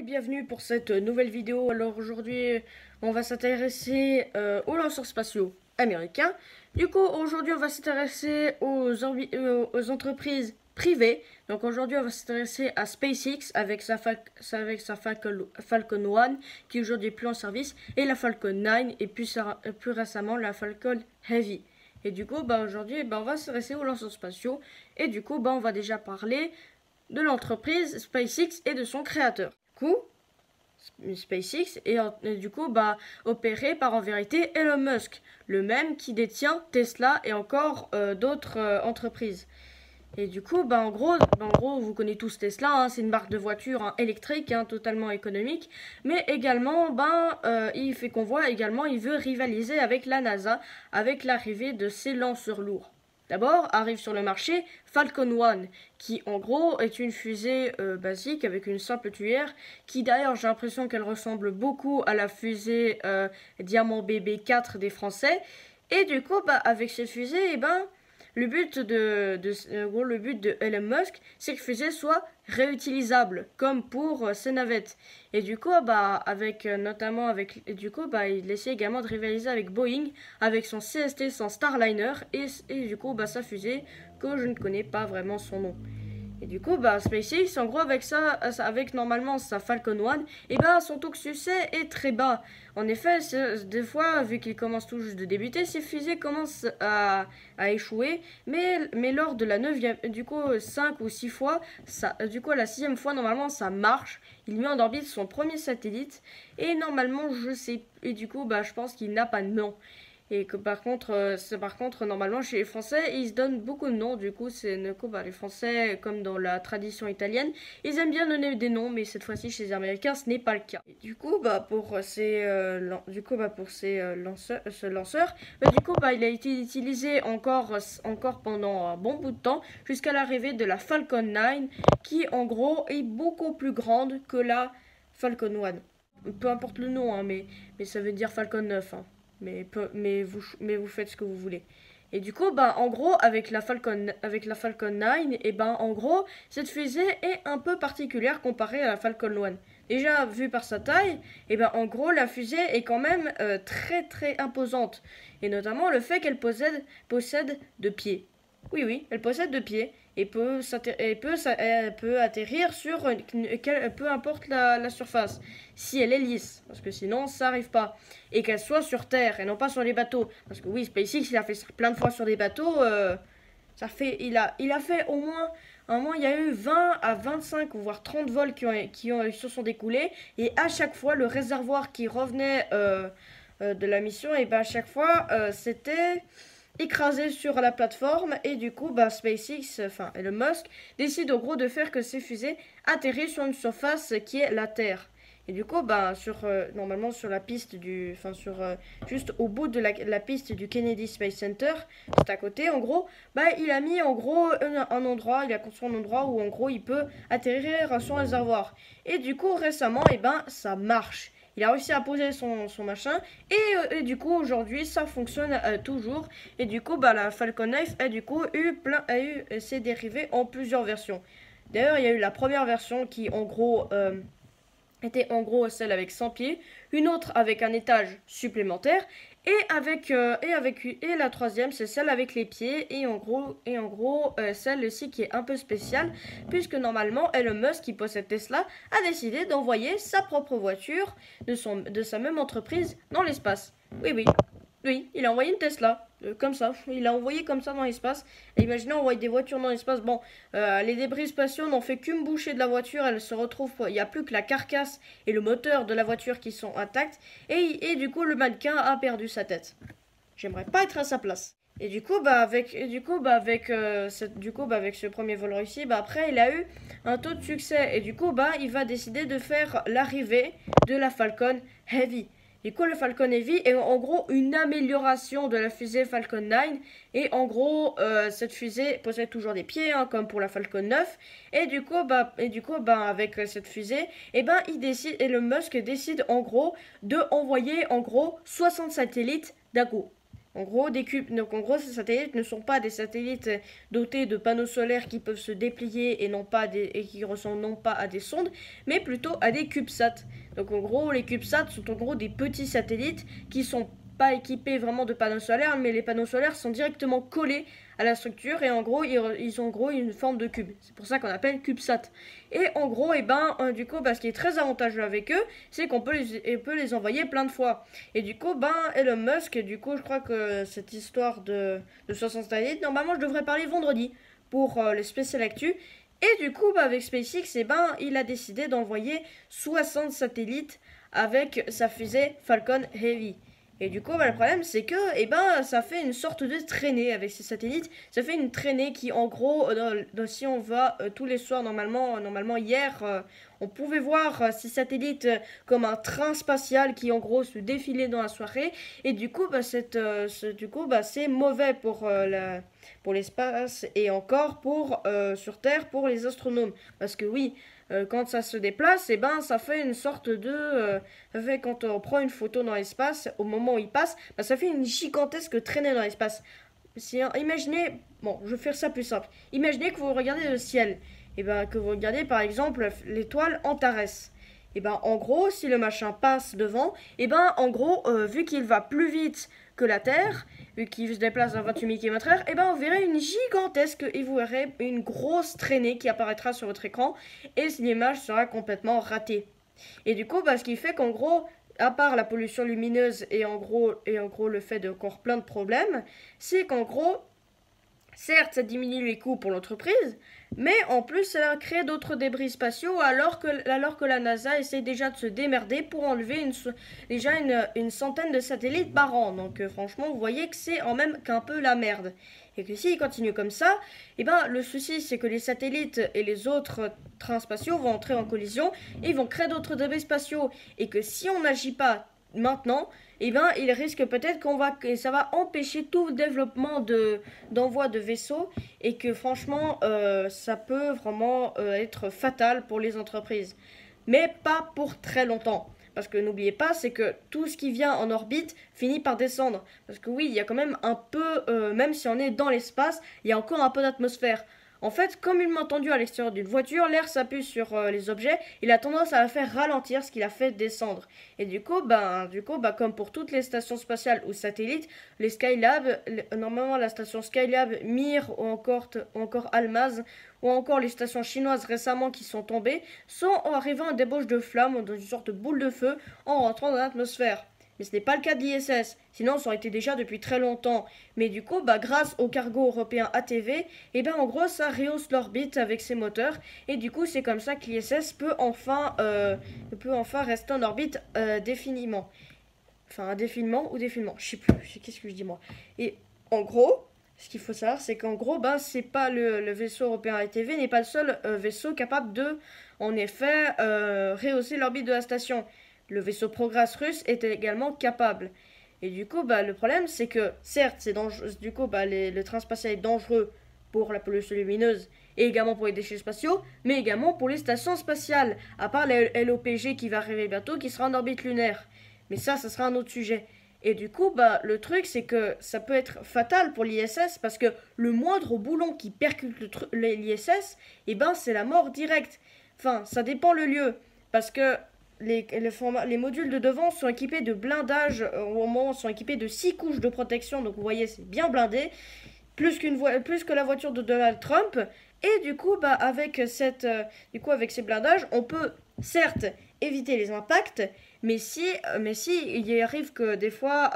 bienvenue pour cette nouvelle vidéo. Alors aujourd'hui, on va s'intéresser aux lanceurs spatiaux américains. Du coup, aujourd'hui, on va s'intéresser aux entreprises privées. Donc aujourd'hui, on va s'intéresser à SpaceX avec sa Falcon 1 qui est aujourd'hui plus en service, et la Falcon 9 et plus récemment la Falcon Heavy. Et du coup, aujourd'hui, on va s'intéresser aux lanceurs spatiaux. Et du coup, on va déjà parler de l'entreprise SpaceX et de son créateur. Du coup, SpaceX est du coup opéré par en vérité Elon Musk, le même qui détient Tesla et encore d'autres entreprises. Et du coup, en gros, vous connaissez tous Tesla, hein, c'est une marque de voiture électrique, totalement économique, mais également, il fait qu'on voit également, il veut rivaliser avec la NASA, avec l'arrivée de ses lanceurs lourds. D'abord, arrive sur le marché Falcon 1, qui en gros est une fusée basique avec une simple tuyère, qui d'ailleurs j'ai l'impression qu'elle ressemble beaucoup à la fusée Diamant BB4 des Français. Et du coup, avec cette fusée, le but le but de Elon Musk, c'est que la fusée soit réutilisable, comme pour ses navettes. Et du coup, il essaie également de rivaliser avec Boeing, avec son CST, son Starliner, et du coup, sa fusée, que je ne connais pas vraiment son nom. Et du coup, SpaceX, en gros, avec normalement sa Falcon 1, son taux de succès est très bas. En effet, des fois, vu qu'il commence tout juste de débuter, ses fusées commencent à échouer. Mais lors de la 9e, du coup, 5 ou 6 fois, à la 6e fois, normalement, ça marche. Il met en orbite son premier satellite. Et normalement, je pense qu'il n'a pas de nom. Et que par contre, normalement, chez les Français, ils se donnent beaucoup de noms. Du coup, les Français, comme dans la tradition italienne, ils aiment bien donner des noms, mais cette fois-ci, chez les Américains, ce n'est pas le cas. Et du coup, pour ce lanceur, il a été utilisé encore pendant un bon bout de temps, jusqu'à l'arrivée de la Falcon 9, qui, en gros, est beaucoup plus grande que la Falcon 1. Peu importe le nom, mais ça veut dire Falcon 9, mais vous faites ce que vous voulez. Et du coup, en gros, avec la Falcon 9, en gros, cette fusée est un peu particulière comparée à la Falcon 1. Déjà, vu par sa taille, en gros, la fusée est quand même très très imposante. Et notamment le fait qu'elle possède 2 pieds. Oui, elle possède 2 pieds et peut atterrir sur peu importe la surface, si elle est lisse, parce que sinon ça n'arrive pas, et qu'elle soit sur terre et non pas sur les bateaux, parce que oui, SpaceX il a fait ça plein de fois sur des bateaux, il a fait au moins il y a eu 20 à 25 voire 30 vols qui se sont découlés, et à chaque fois le réservoir qui revenait de la mission, et à chaque fois c'était écrasé sur la plateforme, et du coup SpaceX, Elon Musk, décide en gros de faire que ces fusées atterrissent sur une surface qui est la Terre. Et du coup, normalement sur la piste juste au bout de la piste du Kennedy Space Center, juste à côté, en gros, il a mis en gros il a construit un endroit où en gros il peut atterrir son réservoir. Et du coup, récemment, ça marche. Il a réussi à poser son machin, et du coup aujourd'hui ça fonctionne toujours. Et du coup la Falcon 9 a du coup eu ses dérivés en plusieurs versions. D'ailleurs, il y a eu la première version qui en gros était en gros celle avec 100 pieds, une autre avec un étage supplémentaire, et la troisième c'est celle avec les pieds, et en gros celle-ci qui est un peu spéciale, puisque normalement Elon Musk, qui possède Tesla, a décidé d'envoyer sa propre voiture de sa même entreprise dans l'espace. Oui, il a envoyé une Tesla, comme ça. Il a envoyé comme ça dans l'espace. Et imaginez envoyer des voitures dans l'espace. Les débris spatiaux n'ont fait qu'une bouchée de la voiture. Elle se retrouve, il n'y a plus que la carcasse et le moteur de la voiture qui sont intacts. Et du coup, le mannequin a perdu sa tête. J'aimerais pas être à sa place. Et du coup, avec ce premier vol réussi, après, il a eu un taux de succès. Et du coup, il va décider de faire l'arrivée de la Falcon Heavy. Du coup, le Falcon Heavy est en gros une amélioration de la fusée Falcon 9. Et en gros, cette fusée possède toujours des pieds, comme pour la Falcon 9. Et du coup, avec cette fusée, Elon Musk décide en gros de envoyer 60 satellites d'un coup. En gros, donc en gros, ces satellites ne sont pas des satellites dotés de panneaux solaires qui peuvent se déplier et qui ressemblent non pas à des sondes, mais plutôt à des CubeSats. Donc en gros, les CubeSats sont en gros des petits satellites qui sont pas équipés vraiment de panneaux solaires, mais les panneaux solaires sont directement collés à la structure et en gros, ils ont en gros une forme de cube. C'est pour ça qu'on appelle CubeSat. Et en gros, du coup, ce qui est très avantageux avec eux, c'est qu'on peut les envoyer plein de fois. Et du coup, Elon Musk, et du coup, je crois que cette histoire de 60 satellites, normalement, je devrais parler vendredi pour les spécial actu. Et du coup, avec SpaceX, il a décidé d'envoyer 60 satellites avec sa fusée Falcon Heavy. Et du coup, le problème, c'est que, ça fait une sorte de traînée avec ces satellites. Ça fait une traînée qui, en gros, si on va tous les soirs, normalement hier, on pouvait voir ces satellites comme un train spatial qui, en gros, se défilait dans la soirée. Et du coup, c'est mauvais pour l'espace et encore sur Terre pour les astronomes. Parce que oui, quand ça se déplace, ça fait une sorte ça fait quand on prend une photo dans l'espace, au moment où il passe, ça fait une gigantesque traînée dans l'espace. Imaginez, bon, je vais faire ça plus simple. Imaginez que vous regardez le ciel, que vous regardez par exemple l'étoile Antares. En gros, si le machin passe devant, en gros, vu qu'il va plus vite que la Terre, vu qu'il se déplace à 28 000 km/h, on verrait et vous verrez une grosse traînée qui apparaîtra sur votre écran, et l'image sera complètement ratée. Et du coup, ce qui fait qu'en gros, à part la pollution lumineuse et en gros le fait d'encore plein de problèmes, c'est qu'en gros, certes, ça diminue les coûts pour l'entreprise, mais en plus, ça crée d'autres débris spatiaux alors que la NASA essaie déjà de se démerder pour enlever une centaine de satellites par an. Donc franchement, vous voyez que c'est en même qu'un peu la merde. Et que s'il continue comme ça, le souci c'est que les satellites et les autres trains spatiaux vont entrer en collision et vont créer d'autres débris spatiaux. Et que si on n'agit pas maintenant, il risque peut-être que ça va empêcher tout développement d'envoi de vaisseaux et que franchement, ça peut vraiment être fatal pour les entreprises. Mais pas pour très longtemps. Parce que n'oubliez pas, c'est que tout ce qui vient en orbite finit par descendre. Parce que oui, il y a quand même un peu, même si on est dans l'espace, il y a encore un peu d'atmosphère. En fait, comme une main tendue à l'extérieur d'une voiture, l'air s'appuie sur les objets, il a tendance à la faire ralentir, ce qui la fait descendre. Et du coup, comme pour toutes les stations spatiales ou satellites, les Skylab, normalement la station Skylab, Mir ou encore Almaz, ou encore les stations chinoises récemment qui sont tombées, sont arrivant à débauche de flammes dans une sorte de boule de feu en rentrant dans l'atmosphère. Mais ce n'est pas le cas de l'ISS, sinon ça aurait été déjà depuis très longtemps. Mais du coup, grâce au cargo européen ATV, en gros ça rehausse l'orbite avec ses moteurs, et du coup c'est comme ça que l'ISS peut enfin rester en orbite définiment. Enfin, indéfiniment ou définiment, je sais plus, qu'est-ce que je dis moi. Et en gros, ce qu'il faut savoir, c'est qu'en gros, c'est pas le vaisseau européen ATV n'est pas le seul vaisseau capable de, en effet, rehausser l'orbite de la station. Le vaisseau Progress russe est également capable. Et du coup, le problème, c'est que, certes, c'est dangereux. Du coup, le train spatial est dangereux pour la pollution lumineuse et également pour les déchets spatiaux, mais également pour les stations spatiales, à part la LOPG qui va arriver bientôt, qui sera en orbite lunaire. Mais ça sera un autre sujet. Et du coup, le truc, c'est que ça peut être fatal pour l'ISS parce que le moindre boulon qui percute l'ISS, c'est la mort directe. Enfin, ça dépend le lieu. Parce que les modules de devant sont équipés de blindage, au moment sont équipés de 6 couches de protection, donc vous voyez, c'est bien blindé, plus que la voiture de Donald Trump. Et du coup, avec ces blindages, on peut certes éviter les impacts, mais si il y arrive que des fois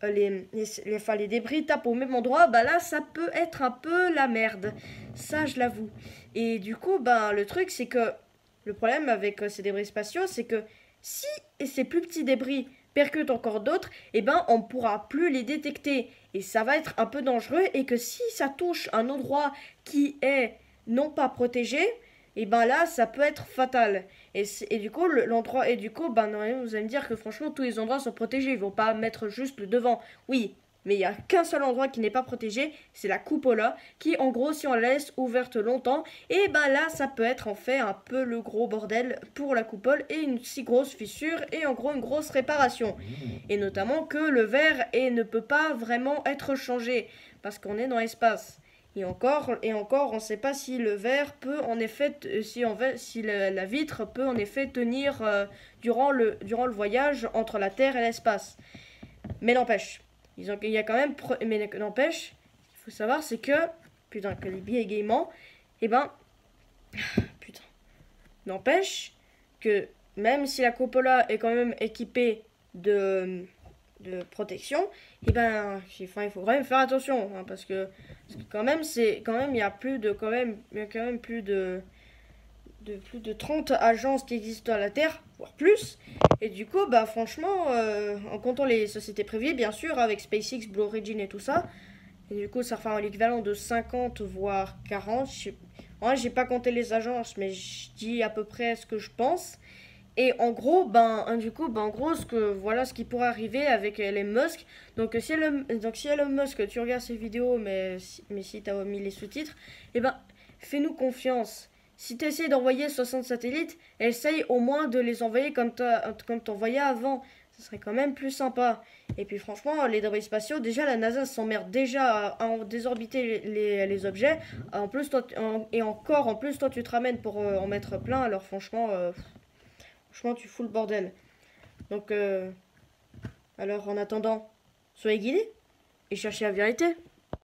les débris tapent au même endroit, là ça peut être un peu la merde, ça je l'avoue. Et du coup, le truc c'est que le problème avec ces débris spatiaux, c'est que si ces plus petits débris percutent encore d'autres, on ne pourra plus les détecter. Et ça va être un peu dangereux. Et que si ça touche un endroit qui est non pas protégé, là, ça peut être fatal. Et du coup, vous allez me dire que franchement, tous les endroits sont protégés. Ils ne vont pas mettre juste le devant. Oui, mais il n'y a qu'un seul endroit qui n'est pas protégé, c'est la cupola, qui en gros si on la laisse ouverte longtemps, et ben là ça peut être en fait un peu le gros bordel pour la coupole et une si grosse fissure et en gros une grosse réparation. Et notamment que le verre ne peut pas vraiment être changé, parce qu'on est dans l'espace. Et encore, on ne sait pas si le verre peut en effet, si la vitre peut en effet tenir durant le voyage entre la Terre et l'espace. Mais n'empêche, il y a quand même, mais n'empêche, il faut savoir c'est que, putain, que les billets égaiement, et ben, putain, n'empêche que même si la cupola est quand même équipée de protection, et ben, il faut quand même faire attention, hein, parce que quand même, il y a plus de, plus de 30 agences qui existent à la Terre, voire plus. Et du coup, bah franchement, en comptant les sociétés privées, bien sûr, avec SpaceX, Blue Origin et tout ça, et du coup, ça fera l'équivalent de 50 voire 40. J'ai pas compté les agences, mais je dis à peu près ce que je pense. Et en gros, en gros, voilà ce qui pourrait arriver avec Elon Musk. Si Elon Musk, tu regardes ces vidéos, mais si tu as mis les sous-titres, eh ben, fais-nous confiance. Si tu essaies d'envoyer 60 satellites, essaye au moins de les envoyer comme t'envoyais avant. Ce serait quand même plus sympa. Et puis franchement, les débris spatiaux, déjà la NASA s'emmerde déjà à désorbiter les objets. En plus, en plus, toi tu te ramènes pour en mettre plein. Alors franchement, tu fous le bordel. Donc, alors en attendant, soyez guidés et cherchez la vérité.